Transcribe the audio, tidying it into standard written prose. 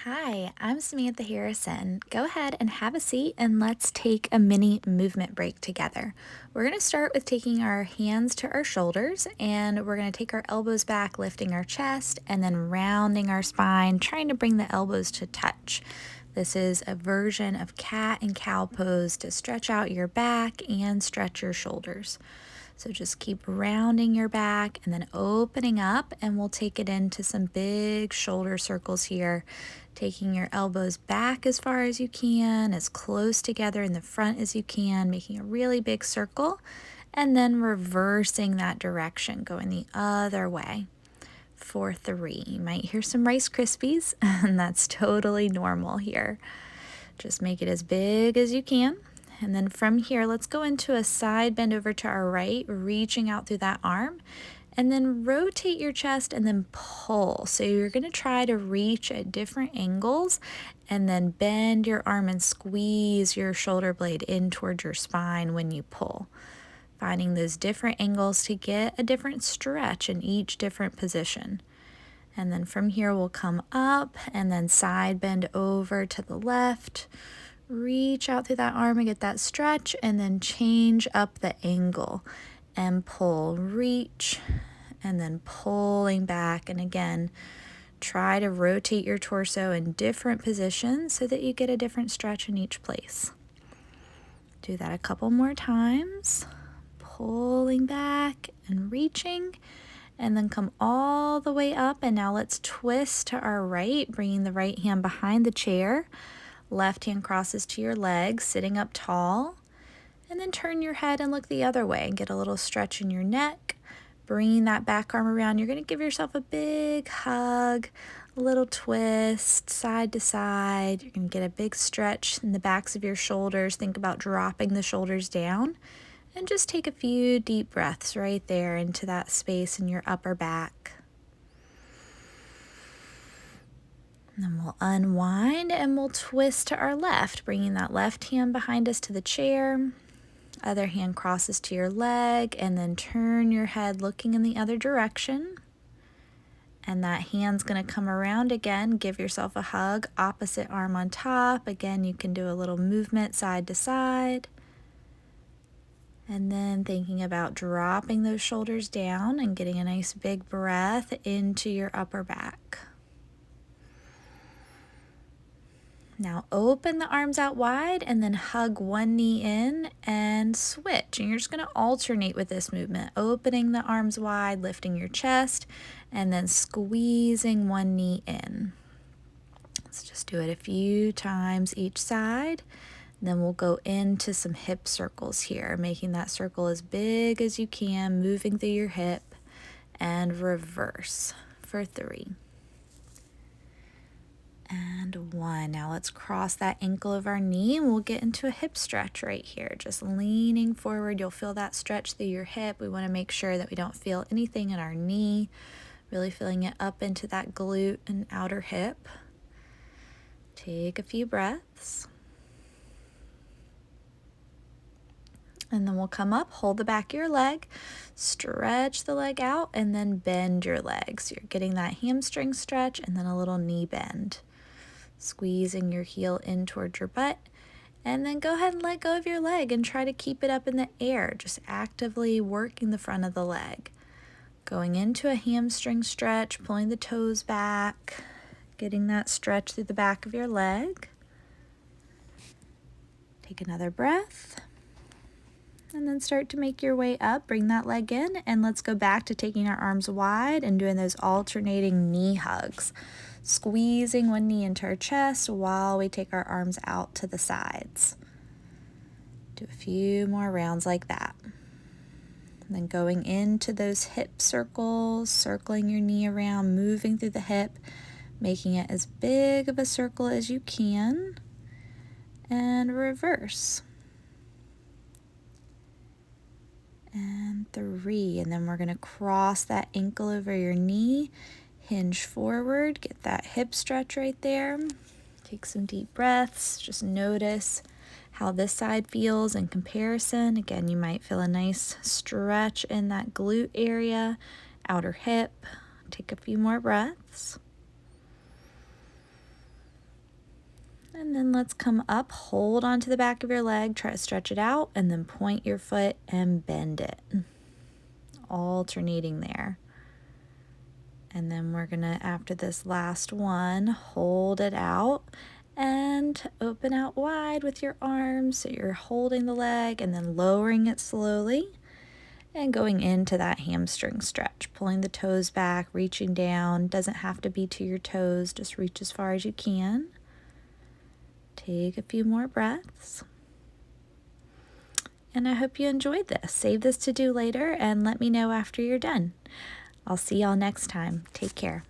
Hi, I'm Samantha Harrison. Go ahead and have a seat and let's take a mini movement break together. We're going to start with taking our hands to our shoulders and we're going to take our elbows back, lifting our chest, and then rounding our spine, trying to bring the elbows to touch. This is a version of cat and cow pose to stretch out your back and stretch your shoulders. So just keep rounding your back and then opening up, and we'll take it into some big shoulder circles here, taking your elbows back as far as you can, as close together in the front as you can, making a really big circle, and then reversing that direction, going the other way. For 3, you might hear some Rice Krispies, and that's totally normal here. Just make it as big as you can. And then from here, let's go into a side bend over to our right, reaching out through that arm. And then rotate your chest and then pull. So you're going to try to reach at different angles and then bend your arm and squeeze your shoulder blade in towards your spine when you pull. Finding those different angles to get a different stretch in each different position. And then from here, we'll come up and then side bend over to the left. Reach out through that arm and get that stretch, and then change up the angle and pull, reach, and then pulling back. And again, try to rotate your torso in different positions so that you get a different stretch in each place. Do that a couple more times, pulling back and reaching, and then come all the way up. And now let's twist to our right, bringing the right hand behind the chair. Left hand crosses to your legs, sitting up tall, and then turn your head and look the other way and get a little stretch in your neck. Bringing that back arm around, you're going to give yourself a big hug, a little twist, side to side. You're going to get a big stretch in the backs of your shoulders. Think about dropping the shoulders down, and just take a few deep breaths right there into that space in your upper back. And then we'll unwind and we'll twist to our left, bringing that left hand behind us to the chair. Other hand crosses to your leg, and then turn your head looking in the other direction. And that hand's going to come around again. Give yourself a hug, opposite arm on top. Again, you can do a little movement side to side. And then thinking about dropping those shoulders down and getting a nice big breath into your upper back. Now open the arms out wide and then hug one knee in and switch. And you're just going to alternate with this movement, opening the arms wide, lifting your chest, and then squeezing one knee in. Let's just do it a few times each side. Then we'll go into some hip circles here, making that circle as big as you can, moving through your hip, and reverse for 3. And 1. Now let's cross that ankle of our knee and we'll get into a hip stretch right here. Just leaning forward, you'll feel that stretch through your hip. We want to make sure that we don't feel anything in our knee, really feeling it up into that glute and outer hip. Take a few breaths. And then we'll come up, hold the back of your leg, stretch the leg out, and then bend your legs. You're getting that hamstring stretch and then a little knee bend. Squeezing your heel in towards your butt, and then go ahead and let go of your leg and try to keep it up in the air, just actively working the front of the leg. Going into a hamstring stretch, pulling the toes back, getting that stretch through the back of your leg. Take another breath, and then start to make your way up. Bring that leg in, and let's go back to taking our arms wide and doing those alternating knee hugs. Squeezing one knee into our chest while we take our arms out to the sides. Do a few more rounds like that. And then going into those hip circles, circling your knee around, moving through the hip, making it as big of a circle as you can, and reverse. And 3, and then we're going to cross that ankle over your knee. Hinge forward, get that hip stretch right there. Take some deep breaths. Just notice how this side feels in comparison. Again, you might feel a nice stretch in that glute area, outer hip. Take a few more breaths. And then let's come up, hold onto the back of your leg, try to stretch it out, and then point your foot and bend it. Alternating there. And then we're gonna, after this last one, hold it out and open out wide with your arms. So you're holding the leg and then lowering it slowly and going into that hamstring stretch, pulling the toes back, reaching down. Doesn't have to be to your toes, just reach as far as you can. Take a few more breaths. And I hope you enjoyed this. Save this to do later and let me know after you're done. I'll see y'all next time. Take care.